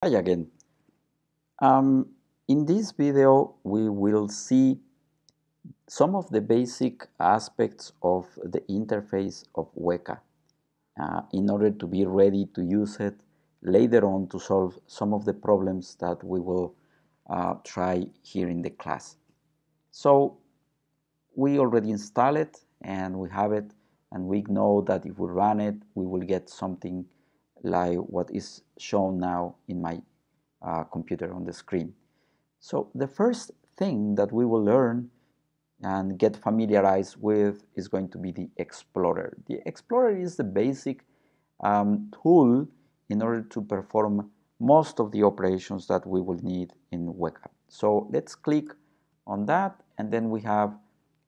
Hi again. In this video, we will see some of the basic aspects of the interface of Weka in order to be ready to use it later on to solve some of the problems that we will try here in the class. So we already installed it and we have it, and we know that if we run it, we will get something like what is shown now in my computer on the screen. So the first thing that we will learn and get familiarized with is going to be the Explorer. The Explorer is the basic tool in order to perform most of the operations that we will need in Weka. So let's click on that, and then we have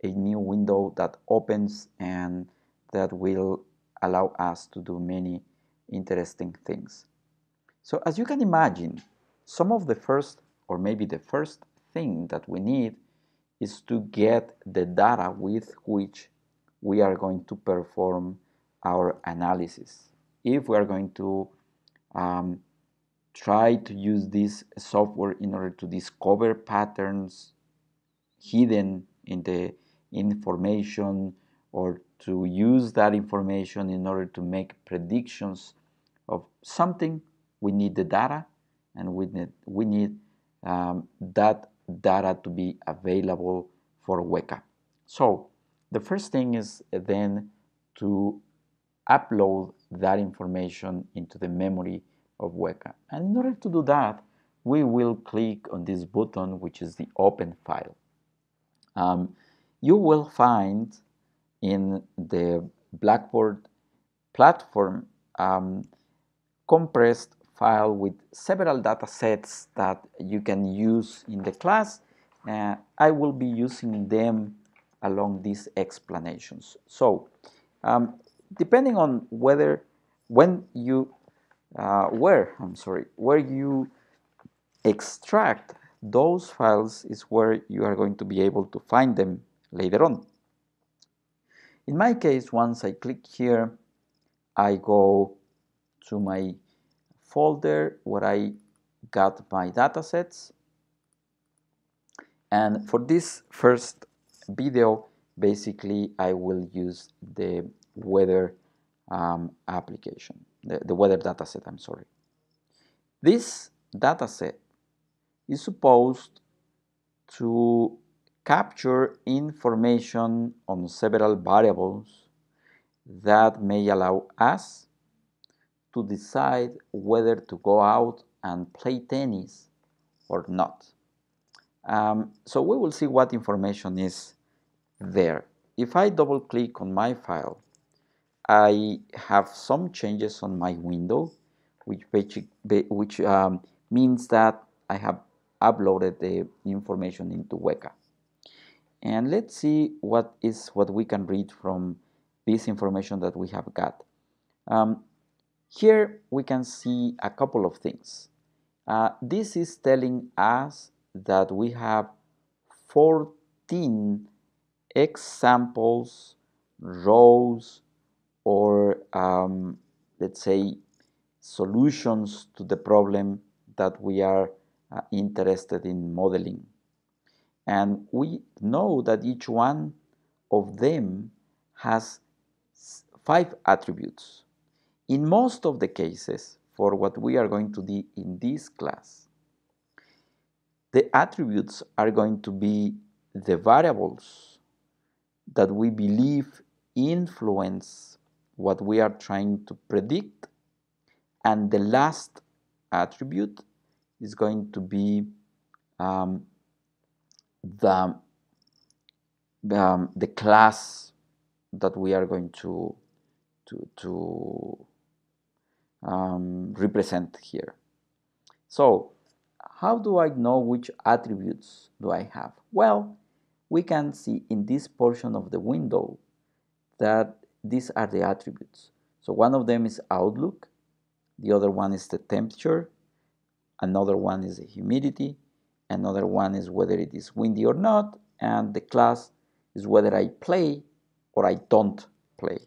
a new window that opens and that will allow us to do many interesting things. So as you can imagine, some of the first, or maybe the first thing that we need is to get the data with which we are going to perform our analysis. If we are going to try to use this software in order to discover patterns hidden in the information, or to use that information in order to make predictions of something, we need the data, and we need that data to be available for Weka. So the first thing is then to upload that information into the memory of Weka. And in order to do that, we will click on this button, which is the Open File. You will find in the Blackboard platform compressed file with several data sets that you can use in the class. I will be using them along these explanations. So depending on where you extract those files is where you are going to be able to find them later on. In my case, once I click here, I go to my folder where I got my datasets. And for this first video, basically, I will use the weather application, the weather dataset, I'm sorry. This dataset is supposed to capture information on several variables that may allow us to decide whether to go out and play tennis or not. So we will see what information is there. If I double click on my file, I have some changes on my window, which means that I have uploaded the information into Weka. And let's see what we can read from this information that we have got. Here we can see a couple of things. This is telling us that we have 14 examples, rows, or let's say solutions to the problem that we are interested in modeling. And we know that each one of them has 5 attributes. In most of the cases, for what we are going to do in this class, the attributes are going to be the variables that we believe influence what we are trying to predict, and the last attribute is going to be the class that we are going to represent here. So how do I know which attributes do I have? Well, we can see in this portion of the window that these are the attributes. So one of them is outlook, the other one is the temperature, another one is the humidity, another one is whether it is windy or not, and the class is whether I play or I don't play.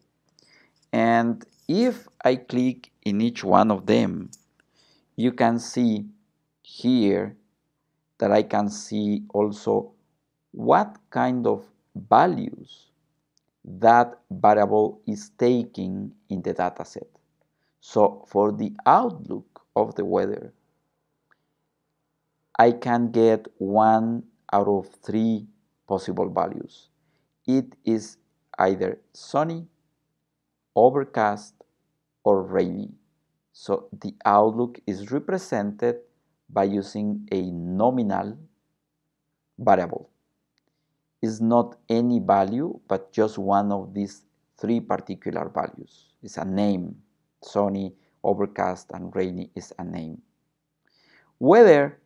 And if I click in each one of them, you can see here that I can see also what kind of values that variable is taking in the dataset. So for the outlook of the weather, I can get 1 out of 3 possible values. It is either sunny, overcast, or rainy. So the outlook is represented by using a nominal variable. It's not any value, but just one of these 3 particular values. It's a name. Sunny, overcast, and rainy is a name. Weather,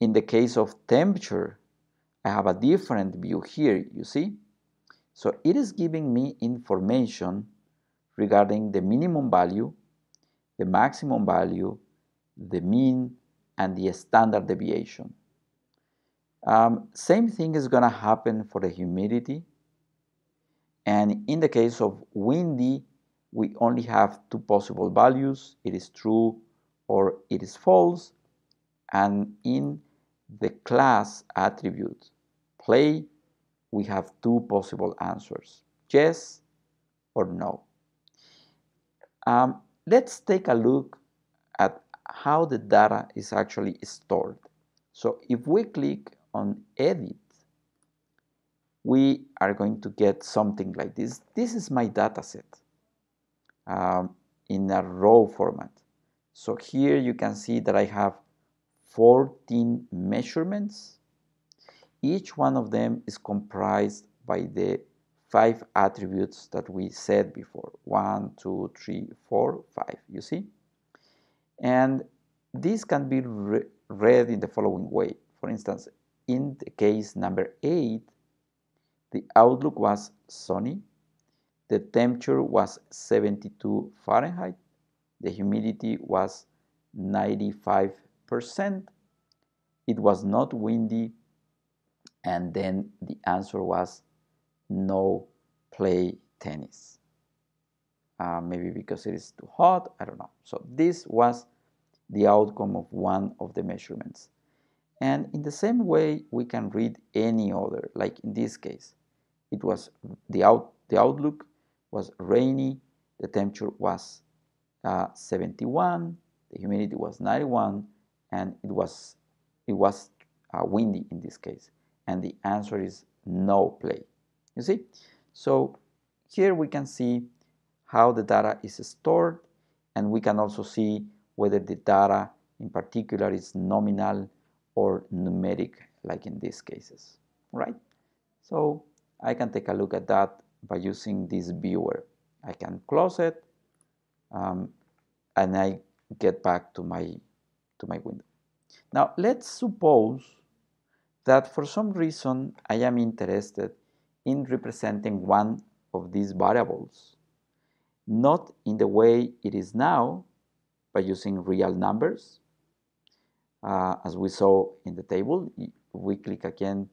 in the case of temperature, I have a different view here, you see? So it is giving me information regarding the minimum value, the maximum value, the mean, and the standard deviation. Same thing is going to happen for the humidity. And in the case of windy, we only have 2 possible values. It is true or it is false. And in the class attribute play, we have 2 possible answers, yes or no. Let's take a look at how the data is actually stored. So if we click on edit, we are going to get something like this. This is my data set in a raw format. So here you can see that I have 14 measurements. Each one of them is comprised by the 5 attributes that we said before. 1, 2, 3, 4, 5, you see? And this can be read in the following way. For instance, in the case number 8, the outlook was sunny, the temperature was 72 Fahrenheit, the humidity was 95%, it was not windy, and then the answer was no play tennis. Maybe because it is too hot, I don't know. So this was the outcome of one of the measurements. And in the same way, we can read any other, like in this case, it was the outlook was rainy, the temperature was 71, the humidity was 91, and it was windy in this case. And the answer is no play. You see? So here we can see how the data is stored, and we can also see whether the data in particular is nominal or numeric, like in these cases, right? So I can take a look at that by using this viewer. I can close it, and I get back to my window. Now let's suppose that for some reason I am interested in representing one of these variables, not in the way it is now, by using real numbers. As we saw in the table, if we click again,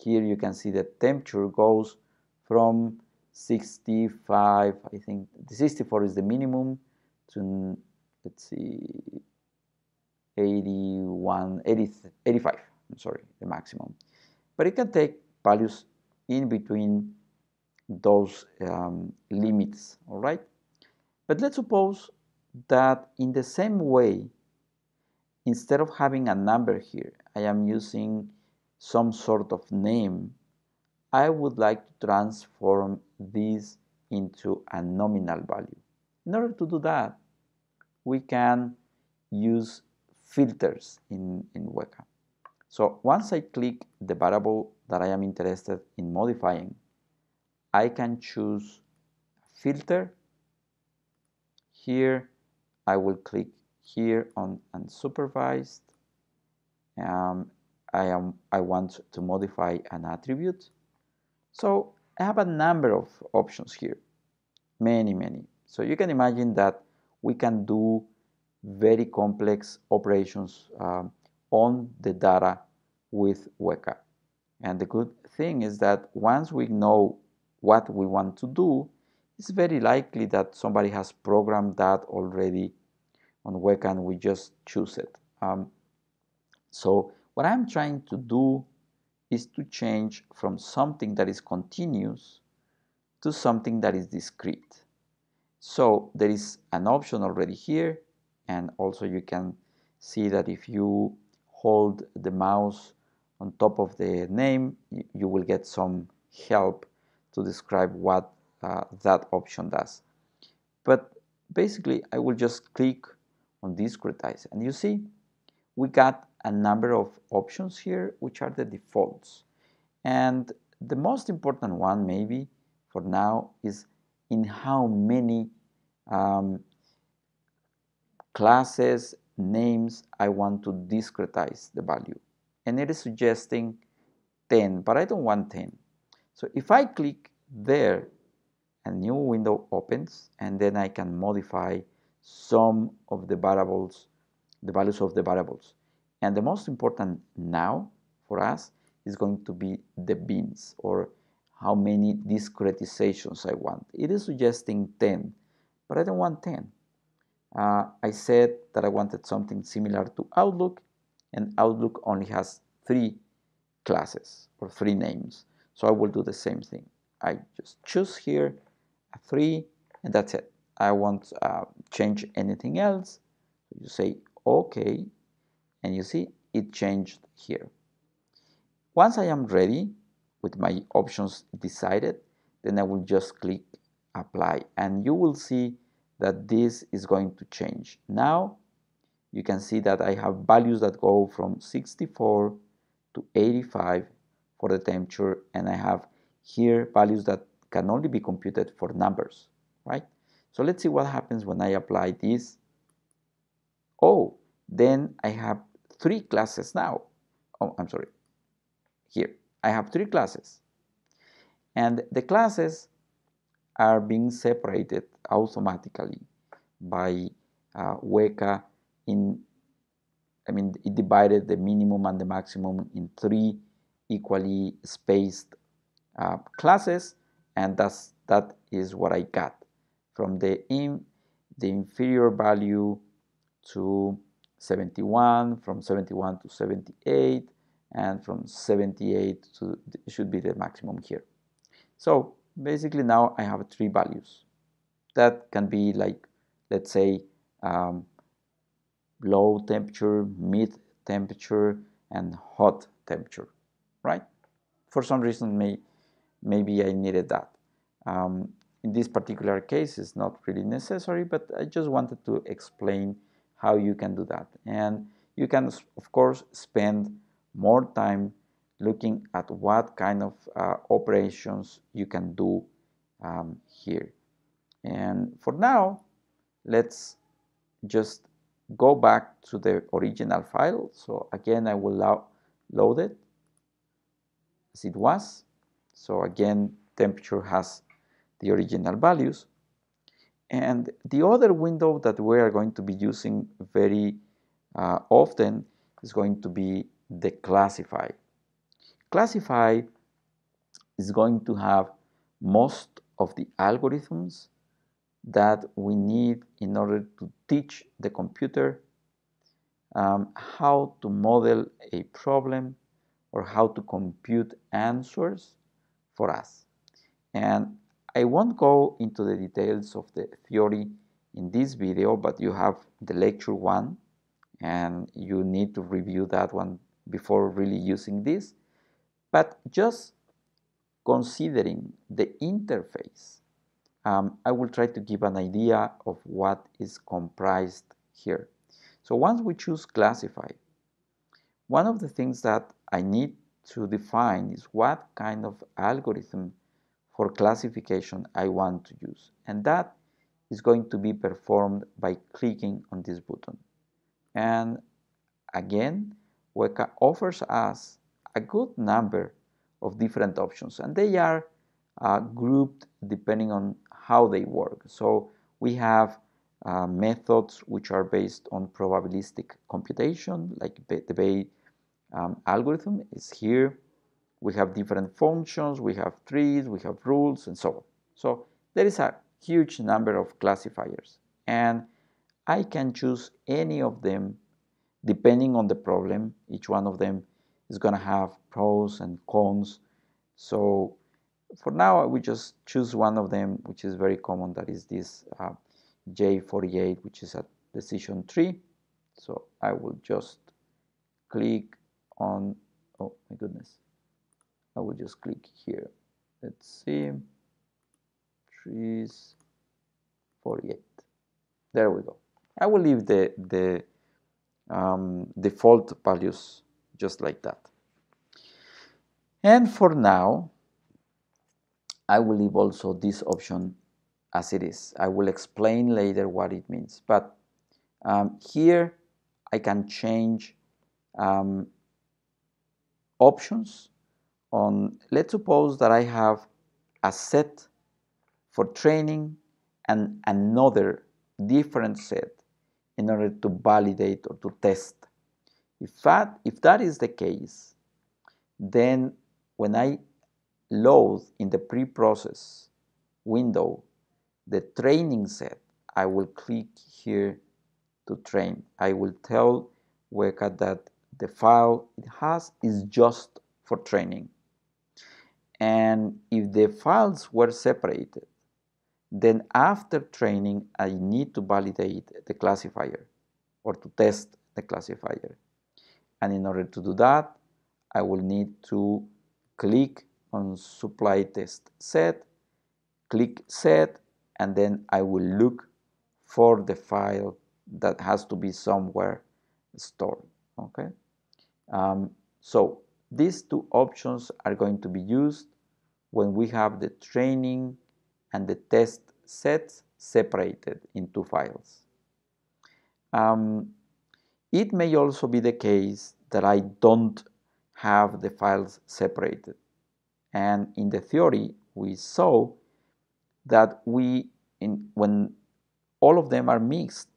here you can see that temperature goes from 65, I think the 64 is the minimum, to, let's see, 81, 80, 85, I'm sorry, the maximum. But it can take values in between those limits, all right? But let's suppose that in the same way, instead of having a number here, I am using some sort of name. I would like to transform this into a nominal value. In order to do that, we can use filters in Weka. So once I click the variable that I am interested in modifying, I can choose filter. Here I will click here on unsupervised. I want to modify an attribute. So I have a number of options here, many. So you can imagine that we can do very complex operations on the data with Weka. And the good thing is that once we know what we want to do, it's very likely that somebody has programmed that already on Weka and we just choose it. So what I'm trying to do is to change from something that is continuous to something that is discrete. So there is an option already here, and also you can see that if you hold the mouse on top of the name, you will get some help to describe what that option does. But basically, I will just click on Discretize, and you see we got a number of options here, which are the defaults. And the most important one, maybe for now, is in how many classes, names I want to discretize the value. And it is suggesting 10, but I don't want 10. So if I click there, a new window opens, and then I can modify some of the variables, the values of the variables. And the most important now for us is going to be the bins, or how many discretizations I want. It is suggesting 10, but I don't want 10. I said that I wanted something similar to Outlook, and Outlook only has 3 classes or 3 names. So I will do the same thing. I just choose here a 3, and that's it. I won't change anything else. So you say OK, and you see it changed here. Once I am ready with my options decided, then I will just click apply, and you will see that this is going to change. Now you can see that I have values that go from 64 to 85 for the temperature, and I have here values that can only be computed for numbers, right? So let's see what happens when I apply this. Oh, then I have 3 classes now. Oh, I'm sorry. Here, I have 3 classes. And the classes are being separated automatically by Weka it divided the minimum and the maximum in 3 equally spaced classes, and that is what I got from the inferior value to 71, from 71 to 78, and from 78 to should be the maximum here. So basically now I have 3 values that can be like, let's say, low temperature, mid temperature, and hot temperature, right? For some reason, maybe I needed that. In this particular case, it's not really necessary, but I just wanted to explain how you can do that. And you can, of course, spend more time looking at what kind of operations you can do here. And for now, let's just go back to the original file. So again, I will load it as it was. So again, temperature has the original values. And the other window that we are going to be using very often is going to be the classify. Classify is going to have most of the algorithms that we need in order to teach the computer how to model a problem or how to compute answers for us. And I won't go into the details of the theory in this video, but you have the lecture 1, and you need to review that one before really using this. But just considering the interface, I will try to give an idea of what is comprised here. So once we choose classify, one of the things that I need to define is what kind of algorithm for classification I want to use. And that is going to be performed by clicking on this button. And again, Weka offers us a good number of different options, and they are grouped depending on how they work. So we have methods which are based on probabilistic computation, like the Bayes algorithm is here. We have different functions, we have trees, we have rules, and so on. So there is a huge number of classifiers. And I can choose any of them depending on the problem. Each one of them is going to have pros and cons. So for now, I will just choose one of them, which is very common. That is this J48, which is a decision tree. So I will just click on, oh my goodness, I will just click here. Let's see, trees 48. There we go. I will leave the default values just like that. And for now, I will leave also this option as it is. I will explain later what it means. But here I can change options on, let's suppose that I have a set for training and another different set in order to validate or to test. If that is the case, then when I load in the pre-process window the training set, I will click here to train. I will tell Weka that the file it has is just for training. And if the files were separated, then after training, I need to validate the classifier or to test the classifier. And in order to do that, I will need to click on supply test set, click set, and then I will look for the file that has to be somewhere stored. Okay. So these two options are going to be used when we have the training and the test sets separated in two files. It may also be the case that I don't have the files separated. And in the theory, we saw that when all of them are mixed,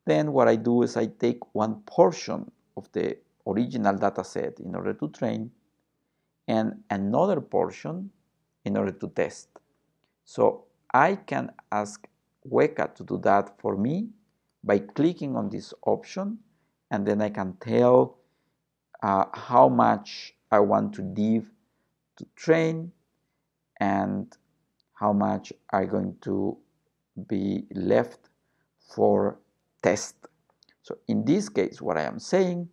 then what I do is I take one portion of the original data set in order to train and another portion in order to test. So I can ask Weka to do that for me by clicking on this option, and then I can tell how much I want to leave to train and how much are going to be left for test. So in this case, what I am saying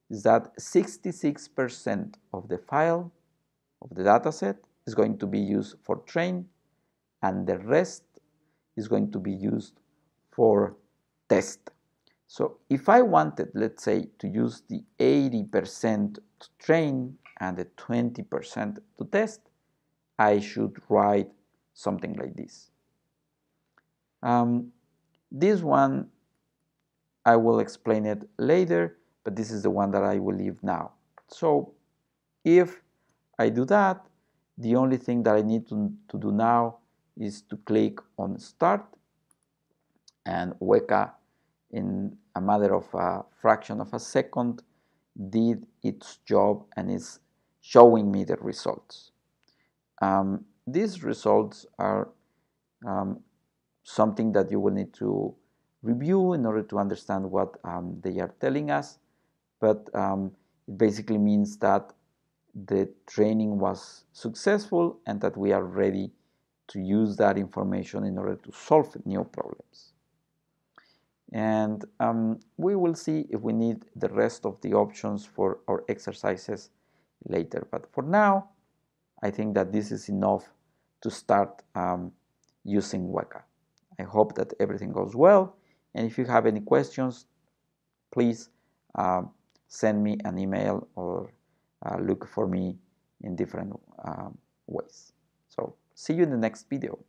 is that 66% of the file of the dataset is going to be used for train, and the rest is going to be used for test. So if I wanted, let's say, to use the 80% to train and the 20% to test, I should write something like this. This one, I will explain it later, but this is the one that I will leave now. So if I do that, the only thing that I need to do now is to click on Start, and Weka, in a matter of a fraction of a second, did its job and is showing me the results. These results are something that you will need to review in order to understand what they are telling us, but it basically means that the training was successful and that we are ready to use that information in order to solve new problems. And we will see if we need the rest of the options for our exercises later. But for now, I think that this is enough to start using Weka. I hope that everything goes well. And if you have any questions, please send me an email or look for me in different ways. So see you in the next video.